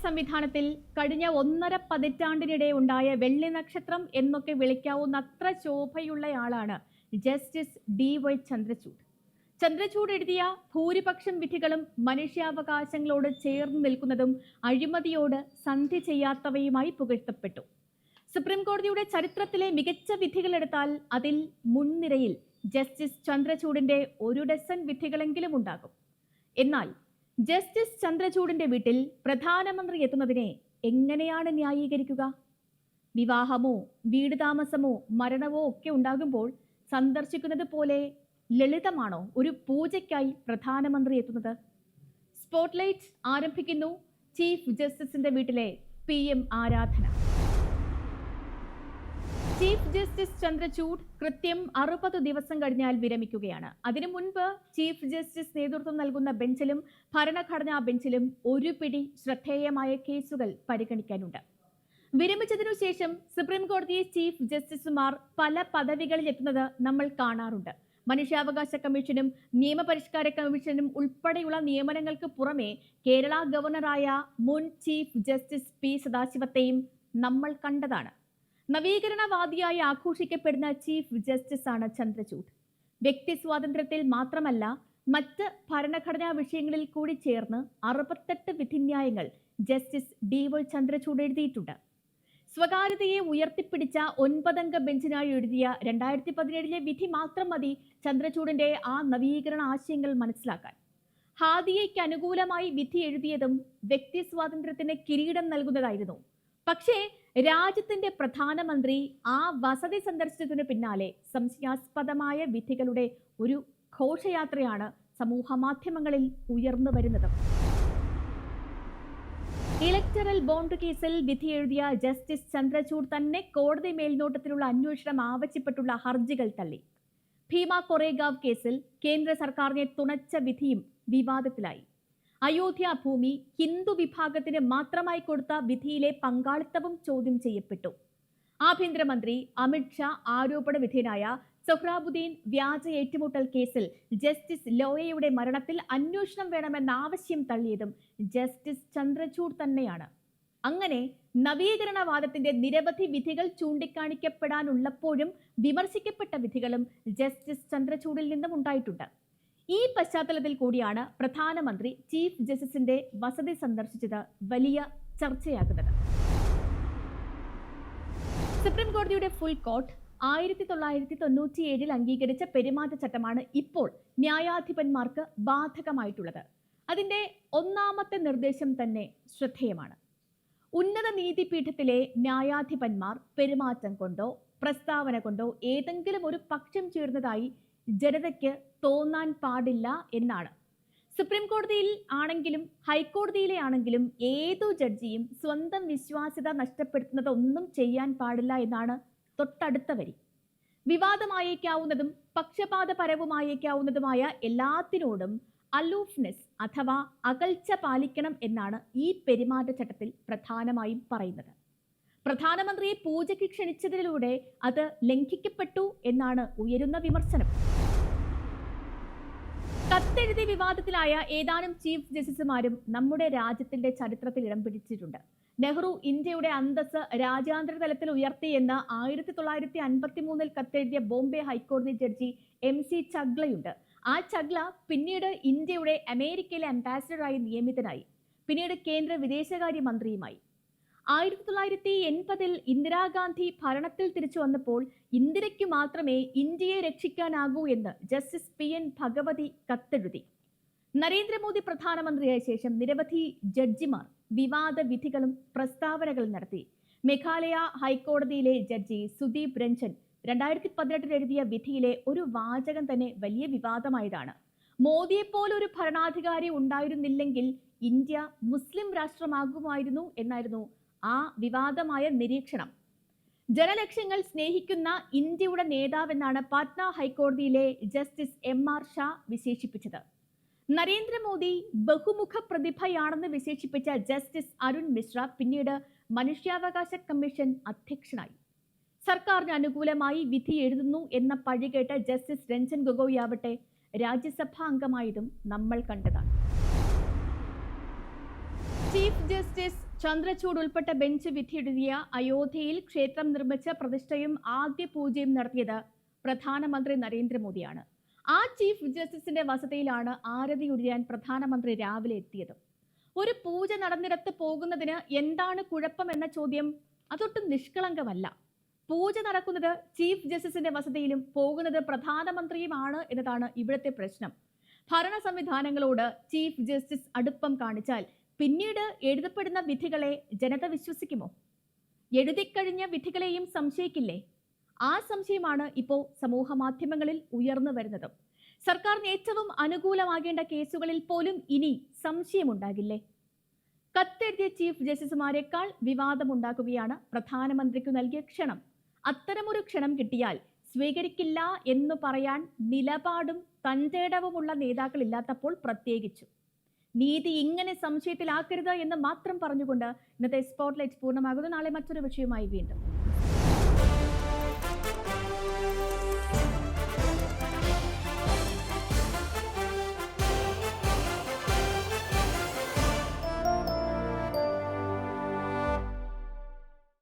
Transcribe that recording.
സംവിധാനത്തിൽ കഴിഞ്ഞ 1.5 പതിറ്റാണ്ടിനിടെ ഉണ്ടായ വെള്ളി നക്ഷത്രം എന്നൊക്കെ വിളിക്കാവുന്ന അത്ര ശോഭയുള്ളയാളാണ് ജസ്റ്റിസ് DY ചന്ദ്രചൂഡ്. ചന്ദ്രചൂഡ് എഴുതിയ ഭൂരിപക്ഷം വിധികളും മനുഷ്യാവകാശങ്ങളോട് ചേർന്ന് നിൽക്കുന്നതും അഴിമതിയോട് സന്ധി ചെയ്യാത്തവയുമായി പുകഴ്ത്തപ്പെട്ടു. സുപ്രീം കോടതിയുടെ ചരിത്രത്തിലെ മികച്ച വിധികൾ എടുത്താൽ അതിൽ മുൻനിരയിൽ ജസ്റ്റിസ് ചന്ദ്രചൂഡിന്റെ 1 ഡസൻ വിധികളെങ്കിലും ഉണ്ടാകും. എന്നാൽ ജസ്റ്റിസ് ചന്ദ്രചൂഡിന്റെ വീട്ടിൽ പ്രധാനമന്ത്രി എത്തുന്നതിനെ എങ്ങനെയാണ് ന്യായീകരിക്കുക? വിവാഹമോ വീട് താമസമോ മരണമോ ഒക്കെ ഉണ്ടാകുമ്പോൾ സന്ദർശിക്കുന്നത് പോലെ ലളിതമാണോ ഒരു പൂജയ്ക്കായി പ്രധാനമന്ത്രി എത്തുന്നത്? സ്പോട്ട്ലൈറ്റ് ആരംഭിക്കുന്നു ചീഫ് ജസ്റ്റിസിന്റെ വീട്ടിലെ PM ആരാധന. ചീഫ് ജസ്റ്റിസ് ചന്ദ്രചൂഡ് കൃത്യം 60 ദിവസം കഴിഞ്ഞാൽ വിരമിക്കുകയാണ്. അതിനു മുൻപ് ചീഫ് ജസ്റ്റിസ് നേതൃത്വം നൽകുന്ന ബെഞ്ചിലും ഭരണഘടനാ ബെഞ്ചിലും ഒരു പിടി ശ്രദ്ധേയമായ കേസുകൾ പരിഗണിക്കാനുണ്ട്. വിരമിച്ചതിനു ശേഷം സുപ്രീം കോടതി ചീഫ് ജസ്റ്റിസുമാർ പല പദവികളിൽ എത്തുന്നത് നമ്മൾ കാണാറുണ്ട്. മനുഷ്യാവകാശ കമ്മീഷനും നിയമപരിഷ്കാര കമ്മീഷനും ഉൾപ്പെടെയുള്ള നിയമനങ്ങൾക്ക് പുറമെ കേരള ഗവർണറായ മുൻ ചീഫ് ജസ്റ്റിസ് P സദാശിവത്തെയും നമ്മൾ കണ്ടതാണ്. നവീകരണവാദിയായി ആഘോഷിക്കപ്പെടുന്ന ചീഫ് ജസ്റ്റിസാണ് ചന്ദ്രചൂഡ്. വ്യക്തി സ്വാതന്ത്ര്യത്തിൽ മാത്രമല്ല മറ്റ് ഭരണഘടനാ വിഷയങ്ങളിൽ കൂടി ചേർന്ന് 68 വിധിന്യായങ്ങൾ ജസ്റ്റിസ് DY ചന്ദ്രചൂഡ് എഴുതിയിട്ടുണ്ട്. സ്വകാര്യതയെ ഉയർത്തിപ്പിടിച്ച 9 അംഗ ബെഞ്ചിനായി എഴുതിയ 2017 വിധി മാത്രം മതി ചന്ദ്രചൂഡിന്റെ ആ നവീകരണ ആശയങ്ങൾ മനസ്സിലാക്കാൻ. ഹാദിയയ്ക്ക് അനുകൂലമായി വിധി എഴുതിയതും വ്യക്തി സ്വാതന്ത്ര്യത്തിന് കിരീടം നൽകുന്നതായിരുന്നു. പക്ഷേ രാജ്യത്തിന്റെ പ്രധാനമന്ത്രി ആ വസതി സന്ദർശിച്ചതിനു പിന്നാലെ സംശയാസ്പദമായ വിധികളുടെ ഒരു ഘോഷയാത്രയാണ് സമൂഹ മാധ്യമങ്ങളിൽ ഉയർന്നു വരുന്നത്. ഇലക്ടറൽ ബോണ്ട് കേസിൽ വിധി എഴുതിയ ജസ്റ്റിസ് ചന്ദ്രചൂഡ് തന്നെ കോടതി മേൽനോട്ടത്തിലുള്ള അന്വേഷണം ആവശ്യപ്പെട്ടുള്ള ഹർജികൾ തള്ളി. ഭീമ കൊറേഗാവ് കേസിൽ കേന്ദ്ര സർക്കാരിനെ തുണച്ച വിധിയും വിവാദത്തിലായി. അയോധ്യ ഭൂമി ഹിന്ദു വിഭാഗത്തിന് മാത്രമായി കൊടുത്ത വിധിയിലെ പങ്കാളിത്തവും ചോദ്യം ചെയ്യപ്പെട്ടു. ആഭ്യന്തരമന്ത്രി അമിത്ഷാ ആരോപണ വിധേയനായ സൊഹ്റാബുദ്ദീൻ വ്യാജ ഏറ്റുമുട്ടൽ കേസിൽ ജസ്റ്റിസ് ലോയയുടെ മരണത്തിൽ അന്വേഷണം വേണമെന്ന ആവശ്യം തള്ളിയതും ജസ്റ്റിസ് ചന്ദ്രചൂഡ് തന്നെയാണ്. അങ്ങനെ നവീകരണവാദത്തിന്റെ നിരവധി വിധികൾ ചൂണ്ടിക്കാണിക്കപ്പെടാനുള്ളപ്പോഴും വിമർശിക്കപ്പെട്ട വിധികളും ജസ്റ്റിസ് ചന്ദ്രചൂഡിൽ നിന്നും ഉണ്ടായിട്ടുണ്ട്. ഈ പശ്ചാത്തലത്തിൽ കൂടിയാണ് പ്രധാനമന്ത്രി ചീഫ് ജസ്റ്റിസിന്റെ വസതി സന്ദർശിച്ചത് വലിയ ചർച്ചയാകുന്നത്. സുപ്രീം കോടതിയുടെ ഫുൾ കോർട്ട് 1997 അംഗീകരിച്ച പെരുമാറ്റച്ചട്ടമാണ് ഇപ്പോൾ ന്യായാധിപന്മാർക്ക് ബാധകമായിട്ടുള്ളത്. അതിന്റെ 1ാമത്തെ നിർദ്ദേശം തന്നെ ശ്രദ്ധേയമാണ്. ഉന്നത നീതിപീഠത്തിലെ ന്യായാധിപന്മാർ പെരുമാറ്റം കൊണ്ടോ പ്രസ്താവന കൊണ്ടോ ഏതെങ്കിലും ഒരു പക്ഷം ചേർന്നതായി ജനതയ്ക്ക് തോന്നാൻ പാടില്ല എന്നാണ്. സുപ്രീം കോടതിയിൽ ആണെങ്കിലും ഹൈക്കോടതിയിലെ ആണെങ്കിലും ഏതു ജഡ്ജിയും സ്വന്തം വിശ്വാസ്യത നഷ്ടപ്പെടുത്തുന്നത് ഒന്നും ചെയ്യാൻ പാടില്ല എന്നാണ് തൊട്ടടുത്ത വരി. വിവാദമായേക്കാവുന്നതും പക്ഷപാതപരവുമായേക്കാവുന്നതുമായ എല്ലാത്തിനോടും അലൂഫ്നെസ് അഥവാ അകൽച്ച പാലിക്കണം എന്നാണ് ഈ പെരുമാറ്റച്ചട്ടത്തിൽ പ്രധാനമായും പറയുന്നത്. പ്രധാനമന്ത്രിയെ പൂജയ്ക്ക് ക്ഷണിച്ചതിലൂടെ അത് ലംഘിക്കപ്പെട്ടു എന്നാണ് ഉയരുന്ന വിമർശനം. കത്തെഴുതി വിവാദത്തിലായ ഏതാനും ചീഫ് ജസ്റ്റിസുമാരും നമ്മുടെ രാജ്യത്തിന്റെ ചരിത്രത്തിൽ ഇടം പിടിച്ചിട്ടുണ്ട്. നെഹ്റു ഇന്ത്യയുടെ അന്തസ് രാജ്യാന്തര തലത്തിൽ ഉയർത്തിയെന്ന് 1953 കത്തെഴുതിയ ബോംബെ ഹൈക്കോടതി ജഡ്ജി MC ചഗ്ലയുണ്ട്. ആ ചഗ്ല പിന്നീട് ഇന്ത്യയുടെ അമേരിക്കയിലെ അംബാസിഡറായി നിയമിതനായി. പിന്നീട് കേന്ദ്ര വിദേശകാര്യ മന്ത്രിയുമായി. 1980 ഇന്ദിരാഗാന്ധി ഭരണത്തിൽ തിരിച്ചു വന്നപ്പോൾ ഇന്ദിരയ്ക്ക് മാത്രമേ ഇന്ത്യയെ രക്ഷിക്കാനാകൂ എന്ന് ജസ്റ്റിസ് PN ഭഗവതി കത്തെഴുതി. നരേന്ദ്രമോദി പ്രധാനമന്ത്രിയായ ശേഷം നിരവധി ജഡ്ജിമാർ വിവാദ വിധികളും പ്രസ്താവനകളും നടത്തി. മേഘാലയ ഹൈക്കോടതിയിലെ ജഡ്ജി സുദീപ് രഞ്ജൻ 2018 എഴുതിയ വിധിയിലെ ഒരു വാചകം തന്നെ വലിയ വിവാദമായതാണ്. മോദിയെപ്പോലൊരു ഭരണാധികാരി ഉണ്ടായിരുന്നില്ലെങ്കിൽ ഇന്ത്യ മുസ്ലിം രാഷ്ട്രമാകുമായിരുന്നു എന്നായിരുന്നു ആ വിവാദമായ നിരീക്ഷണം. ജനലക്ഷ്യങ്ങൾ സ്നേഹിക്കുന്ന ഇന്ത്യയുടെ നേതാവെന്നാണ് പാറ്റ്ന ഹൈക്കോടതിയിലെ ജസ്റ്റിസ് MR ഷാ വിശേഷിപ്പിച്ചത്. നരേന്ദ്രമോദി ബഹുമുഖ പ്രതിഭയാണെന്ന് വിശേഷിപ്പിച്ച ജസ്റ്റിസ് അരുൺ മിശ്ര പിന്നീട് മനുഷ്യാവകാശ കമ്മീഷൻ അധ്യക്ഷനായി. സർക്കാരിന് അനുകൂലമായി വിധി എഴുതുന്നു എന്ന പഴികേട്ട ജസ്റ്റിസ് രഞ്ജൻ ഗൊഗോയ് ആവട്ടെ രാജ്യസഭാ അംഗമായതും നമ്മൾ കണ്ടതാണ്. ചീഫ് ജസ്റ്റിസ് ചന്ദ്രചൂഡ് ഉൾപ്പെട്ട ബെഞ്ച് വിധിയെഴുതിയ അയോധ്യയിൽ ക്ഷേത്രം നിർമ്മിച്ച പ്രതിഷ്ഠയും ആദ്യ പൂജയും നടത്തിയത് പ്രധാനമന്ത്രി നരേന്ദ്രമോദിയാണ്. ആ ചീഫ് ജസ്റ്റിസിന്റെ വസതിയിലാണ് ആരതി ഉഴിയാൻ പ്രധാനമന്ത്രി രാവിലെ എത്തിയത്. ഒരു പൂജ നടന്നിടത്ത് പോകുന്നതിന് എന്താണ് കുഴപ്പമെന്ന ചോദ്യം അതൊട്ടും നിഷ്കളങ്കമല്ല. പൂജ നടക്കുന്നത് ചീഫ് ജസ്റ്റിസിന്റെ വസതിയിലും പോകുന്നത് പ്രധാനമന്ത്രിയുമാണ് എന്നതാണ് ഇവിടുത്തെ പ്രശ്നം. ഭരണ സംവിധാനങ്ങളോട് ചീഫ് ജസ്റ്റിസ് അടുപ്പം കാണിച്ചാൽ പിന്നീട് എഴുതപ്പെടുന്ന വിധികളെ ജനത വിശ്വസിക്കുമോ? എഴുതിക്കഴിഞ്ഞ വിധികളെയും സംശയിക്കില്ലേ? ആ സംശയമാണ് ഇപ്പോൾ സമൂഹ മാധ്യമങ്ങളിൽ ഉയർന്നു വരുന്നത്. സർക്കാരിന് ഏറ്റവും അനുകൂലമാകേണ്ട കേസുകളിൽ പോലും ഇനി സംശയമുണ്ടാകില്ലേ? കത്തെഴുതിയ ചീഫ് ജസ്റ്റിസുമാരെക്കാൾ വിവാദമുണ്ടാക്കുകയാണ് പ്രധാനമന്ത്രിക്കു നൽകിയ ക്ഷണം. അത്തരമൊരു ക്ഷണം കിട്ടിയാൽ സ്വീകരിക്കില്ല എന്നു പറയാൻ നിലപാടും തന്റേടവുമുള്ള നേതാക്കളില്ലാത്തപ്പോൾ പ്രത്യേകിച്ചു. നീതി ഇങ്ങനെ സംശയത്തിലാക്കരുത് എന്ന് മാത്രം പറഞ്ഞുകൊണ്ട് ഇന്നത്തെ സ്പോട്ട്ലൈറ്റ് പൂർണ്ണമാകുന്നു. നാളെ മറ്റൊരു വിഷയവുമായി വീണ്ടും.